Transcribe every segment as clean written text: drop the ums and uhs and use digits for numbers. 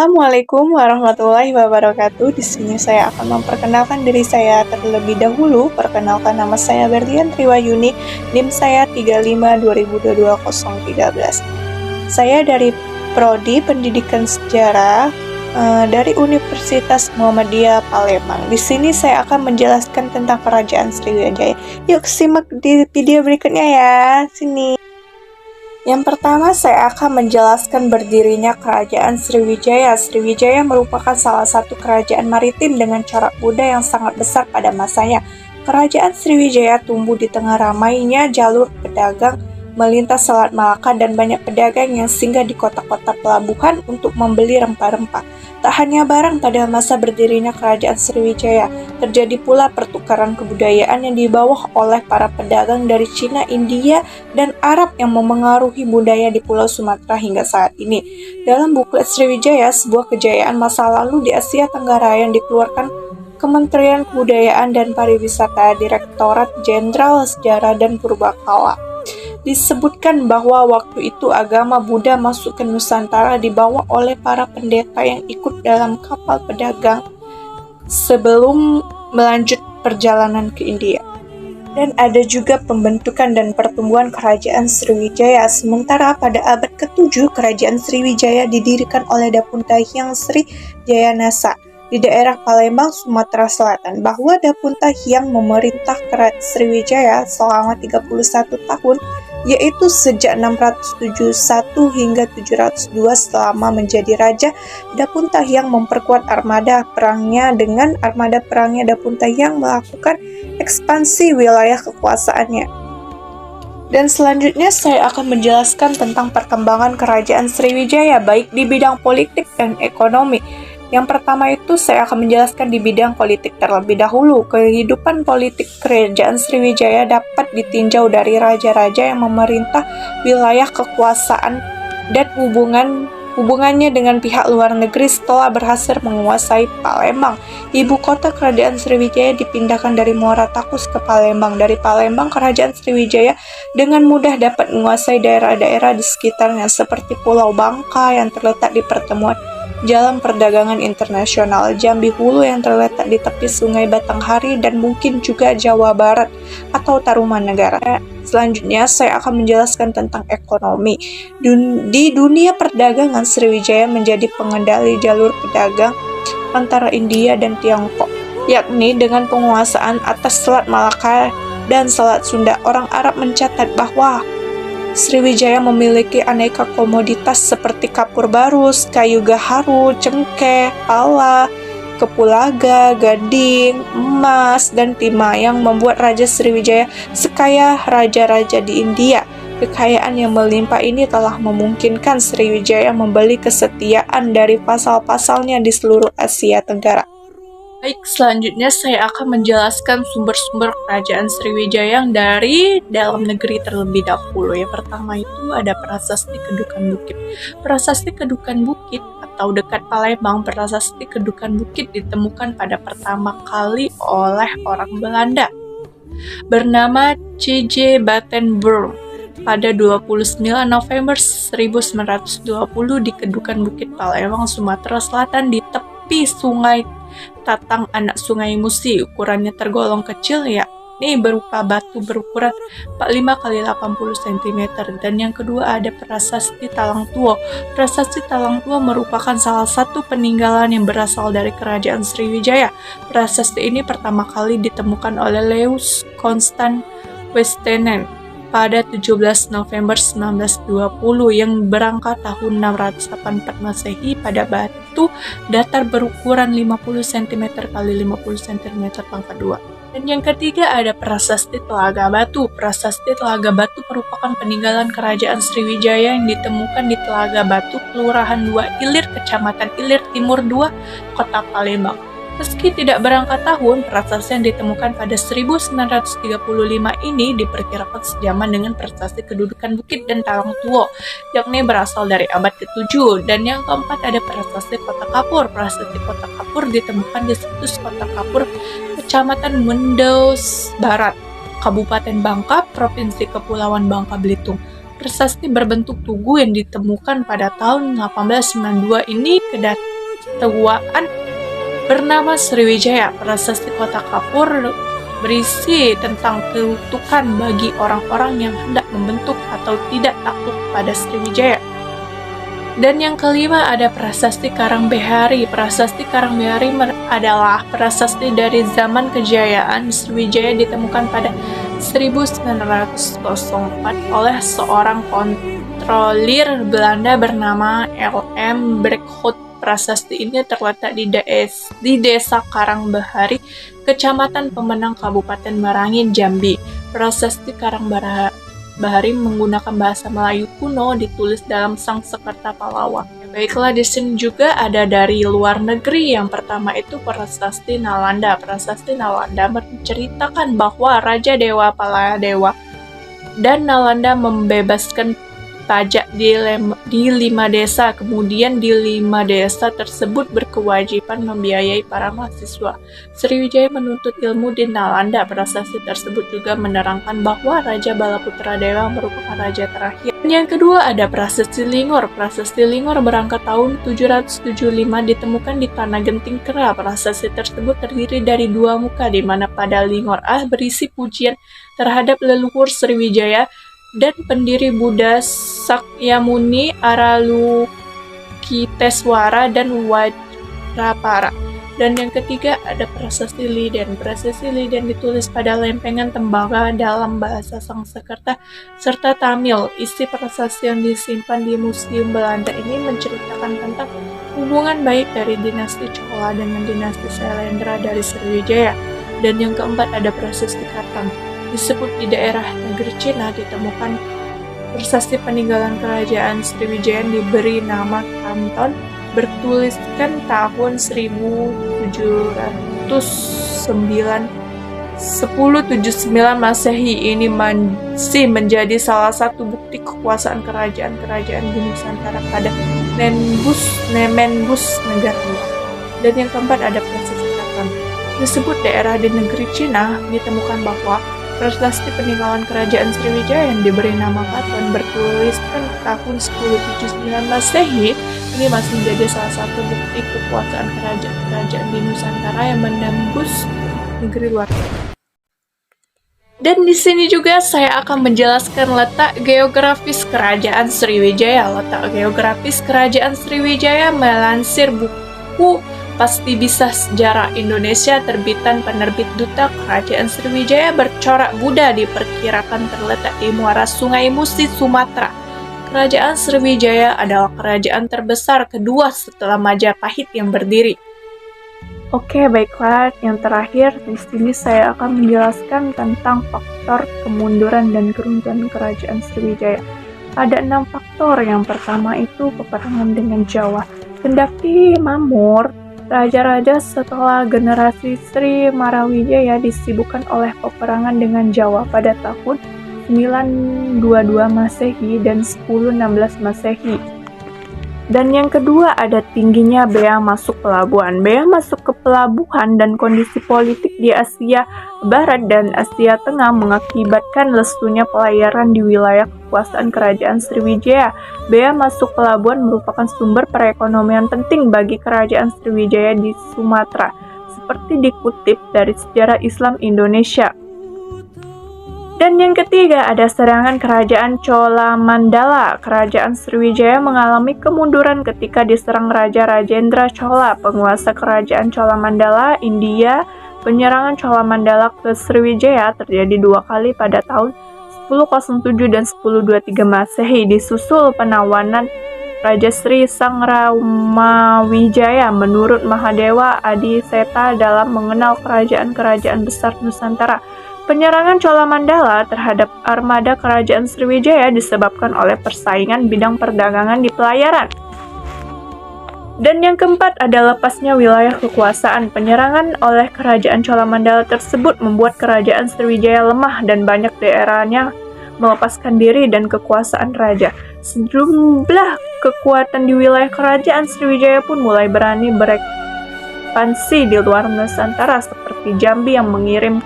Assalamualaikum warahmatullahi wabarakatuh. Di sini saya akan memperkenalkan diri saya terlebih dahulu. Perkenalkan, nama saya Berlian Triwayuni, NIM saya 3520220013. Saya dari Prodi Pendidikan Sejarah dari Universitas Muhammadiyah Palembang. Di sini saya akan menjelaskan tentang Kerajaan Sriwijaya. Yuk simak di video berikutnya ya. Sini. Yang pertama, saya akan menjelaskan berdirinya Kerajaan Sriwijaya. Sriwijaya merupakan salah satu kerajaan maritim dengan corak Buddha yang sangat besar pada masanya. Kerajaan Sriwijaya tumbuh di tengah ramainya jalur pedagang melintas Selat Malaka dan banyak pedagang yang singgah di kota-kota pelabuhan untuk membeli rempah-rempah. Tak hanya barang, pada masa berdirinya Kerajaan Sriwijaya, terjadi pula pertukaran kebudayaan yang dibawa oleh para pedagang dari Cina, India, dan Arab yang memengaruhi budaya di Pulau Sumatera hingga saat ini. Dalam buklet Sriwijaya, sebuah kejayaan masa lalu di Asia Tenggara yang dikeluarkan Kementerian Kebudayaan dan Pariwisata, Direktorat Jenderal Sejarah dan Purbakala, disebutkan bahwa waktu itu agama Buddha masuk ke Nusantara dibawa oleh para pendeta yang ikut dalam kapal pedagang sebelum melanjut perjalanan ke India. Dan ada juga pembentukan dan pertumbuhan Kerajaan Sriwijaya. Sementara pada abad ke-7, Kerajaan Sriwijaya didirikan oleh Dapunta Hyang Sri Jayanasa di daerah Palembang, Sumatera Selatan, bahwa Dapunta Hyang memerintah Sriwijaya selama 31 tahun, yaitu sejak 671 hingga 702. Selama menjadi raja, Dapunta Hyang memperkuat armada perangnya. Dengan armada perangnya, Dapunta Hyang melakukan ekspansi wilayah kekuasaannya. Dan selanjutnya saya akan menjelaskan tentang perkembangan Kerajaan Sriwijaya baik di bidang politik dan ekonomi. Yang pertama itu saya akan menjelaskan di bidang politik terlebih dahulu. Kehidupan politik Kerajaan Sriwijaya dapat ditinjau dari raja-raja yang memerintah wilayah kekuasaan dan hubungannya dengan pihak luar negeri setelah berhasil menguasai Palembang. Ibu kota Kerajaan Sriwijaya dipindahkan dari Muara Takus ke Palembang. Dari Palembang, Kerajaan Sriwijaya dengan mudah dapat menguasai daerah-daerah di sekitarnya seperti Pulau Bangka yang terletak di pertemuan Jalan Perdagangan Internasional, Jambi Hulu yang terletak di tepi Sungai Batanghari, dan mungkin juga Jawa Barat atau Tarumanegara. Selanjutnya saya akan menjelaskan tentang ekonomi. Di dunia perdagangan, Sriwijaya menjadi pengendali jalur pedagang antara India dan Tiongkok, yakni dengan penguasaan atas Selat Malaka dan Selat Sunda. Orang Arab mencatat bahwa Sriwijaya memiliki aneka komoditas seperti kapur barus, kayu gaharu, cengkeh, pala, kapulaga, gading, emas, dan timah yang membuat Raja Sriwijaya sekaya raja-raja di India. Kekayaan yang melimpah ini telah memungkinkan Sriwijaya membeli kesetiaan dari pasal-pasalnya di seluruh Asia Tenggara. Baik, selanjutnya saya akan menjelaskan sumber-sumber Kerajaan Sriwijaya yang dari dalam negeri terlebih dahulu. Yang pertama itu ada Prasasti Kedukan Bukit. Prasasti Kedukan Bukit atau dekat Palembang, Prasasti Kedukan Bukit ditemukan pada pertama kali oleh orang Belanda bernama C.J. Batenbourg pada 29 November 1920 di Kedukan Bukit Palembang, Sumatera Selatan, di tepi Sungai Tatang, anak Sungai Musi. Ukurannya tergolong kecil, yakni berupa batu berukuran 45 x 80 cm. Dan yang kedua ada Prasasti Talang Tuo. Prasasti Talang Tuo merupakan salah satu peninggalan yang berasal dari Kerajaan Sriwijaya. Prasasti ini pertama kali ditemukan oleh Leus Constant Westenen pada 17 November 1920 yang berangkat tahun 684 Masehi pada batu datar berukuran 50 cm x 50 cm pangkat 2. Dan yang ketiga ada Prasasti Telaga Batu. Prasasti Telaga Batu merupakan peninggalan Kerajaan Sriwijaya yang ditemukan di Telaga Batu, Kelurahan 2 Ilir, Kecamatan Ilir Timur 2, Kota Palembang. Meski tidak berangkat tahun, prasasti yang ditemukan pada 1935 ini diperkirakan sejaman dengan Prasasti Kedudukan Bukit dan Talang Tuo, yakni berasal dari abad ke-7. Dan yang keempat ada Prasasti Kota Kapur. Prasasti Kota Kapur ditemukan di situs Kota Kapur, Kecamatan Mendaus Barat, Kabupaten Bangka, Provinsi Kepulauan Bangka Belitung. Prasasti berbentuk tugu yang ditemukan pada tahun 1892 ini keketuaan bernama Sriwijaya. Prasasti Kota Kapur berisi tentang kutukan bagi orang-orang yang hendak membentuk atau tidak takluk pada Sriwijaya. Dan yang kelima ada Prasasti Karangbehari. Prasasti Karangbehari adalah prasasti dari zaman kejayaan Sriwijaya, ditemukan pada 1904 oleh seorang kontrolir Belanda bernama L.M. Berkhout. Prasasti ini terletak di Desa Karangbehari, Kecamatan Pemenang, Kabupaten Merangin, Jambi. Prasasti Karangbehari menggunakan bahasa Melayu kuno, ditulis dalam Sangsekerta Pallawa. Baiklah, di sini juga ada dari luar negeri. Yang pertama itu Prasasti Nalanda. Prasasti Nalanda menceritakan bahwa Raja Dewa Paladewa dan Nalanda membebaskan pajak di 5 desa. Kemudian di 5 desa tersebut berkewajiban membiayai para mahasiswa. Sriwijaya menuntut ilmu di Nalanda. Prasasti tersebut juga menerangkan bahwa Raja Balaputra Dewa merupakan raja terakhir. Yang kedua ada Prasasti Lingor. Prasasti Lingor berangkat tahun 775, ditemukan di Tanah Genting Kera. Prasasti tersebut terdiri dari 2 muka, di mana pada Lingor A berisi pujian terhadap leluhur Sriwijaya dan pendiri Buddha Sakyamuni, Aralukiteswara, dan Wajrapara. Dan yang ketiga ada Prasasti Liden. Prasasti Liden ditulis pada lempengan tembaga dalam bahasa Sangsekerta serta Tamil. Isi prasasti yang disimpan di Museum Belanda ini menceritakan tentang hubungan baik dari dinasti Chola dengan dinasti Sailendra dari Sriwijaya. Dan yang keempat ada Prasasti Katang. Disebut di daerah negeri Cina, ditemukan prasasti peninggalan kerajaan Sriwijaya yang diberi nama Kanton, bertuliskan tahun 1079 Masehi. Ini masih menjadi salah satu bukti kekuasaan kerajaan-kerajaan di Nusantara pada Nemenbus negara luar. Dan yang keempat ada Prasasti Katang. Disebut daerah di negeri Cina, ditemukan bahwa prasasti peninggalan kerajaan Sriwijaya yang diberi nama Katon, bertuliskan tahun 1079 Masehi. Ini masih menjadi salah satu bukti kekuasaan kerajaan-kerajaan di Nusantara yang menembus negeri luar. Dan di sini juga saya akan menjelaskan letak geografis kerajaan Sriwijaya. Letak geografis kerajaan Sriwijaya melansir buku Pasti Bisa Sejarah Indonesia terbitan penerbit Duta Kerajaan Sriwijaya bercorak Buddha diperkirakan terletak di muara Sungai Musi, Sumatera. Kerajaan Sriwijaya adalah kerajaan terbesar kedua setelah Majapahit yang berdiri. Oke, baiklah, yang terakhir di sini saya akan menjelaskan tentang faktor kemunduran dan keruntuhan kerajaan Sriwijaya. Ada 6 faktor. Yang pertama itu peperangan dengan Jawa. Kendati makmur, raja-raja setelah generasi Sri Marawijaya disibukkan oleh peperangan dengan Jawa pada tahun 922 Masehi dan 1016 Masehi. Dan yang kedua ada tingginya bea masuk pelabuhan. Bea masuk ke pelabuhan dan kondisi politik di Asia Barat dan Asia Tengah mengakibatkan lesunya pelayaran di wilayah kekuasaan kerajaan Sriwijaya. Bea masuk pelabuhan merupakan sumber perekonomian penting bagi kerajaan Sriwijaya di Sumatera, seperti dikutip dari Sejarah Islam Indonesia. Dan yang ketiga ada serangan kerajaan Cholamandala. Kerajaan Sriwijaya mengalami kemunduran ketika diserang Raja Rajendra Chola, penguasa kerajaan Cholamandala, India. Penyerangan Cholamandala ke Sriwijaya terjadi 2 kali pada tahun 1007 dan 1023 Masehi, disusul penawanan Raja Sri Sangramawijaya. Menurut Mahadewa Adiseta dalam mengenal kerajaan-kerajaan besar Nusantara, penyerangan Cholamandala terhadap armada kerajaan Sriwijaya disebabkan oleh persaingan bidang perdagangan di pelayaran. Dan yang keempat ada lepasnya wilayah kekuasaan. Penyerangan oleh kerajaan Cholamandala tersebut membuat kerajaan Sriwijaya lemah dan banyak daerahnya melepaskan diri dan kekuasaan raja. Sejumlah kekuatan di wilayah kerajaan Sriwijaya pun mulai berani berekspansi di luar Nusantara, seperti Jambi yang mengirim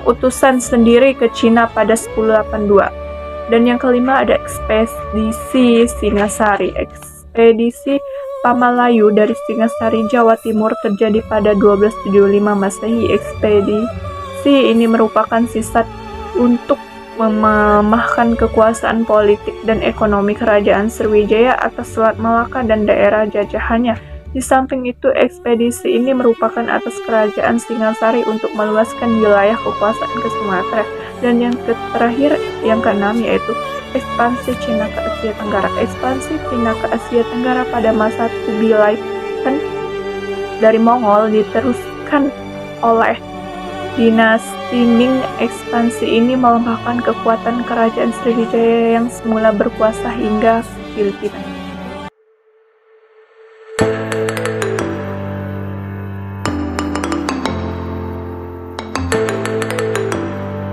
utusan sendiri ke Cina pada 1082. Dan yang kelima ada ekspedisi Singasari. Ekspedisi Pamalayu dari Singasari, Jawa Timur terjadi pada 1275 Masehi. Ekspedisi ini merupakan sisa untuk melemahkan kekuasaan politik dan ekonomi Kerajaan Sriwijaya atas Selat Malaka dan daerah jajahannya. Di samping itu, ekspedisi ini merupakan atas Kerajaan Singasari untuk meluaskan wilayah kekuasaan ke Sumatera. Dan yang terakhir, yang keenam, yaitu ekspansi Cina ke Asia Tenggara. Ekspansi Cina ke Asia Tenggara pada masa Kubilai Khan dari Mongol diteruskan oleh dinasti Ming. Ekspansi ini melemahkan kekuatan Kerajaan Sriwijaya yang semula berkuasa hingga Filipina.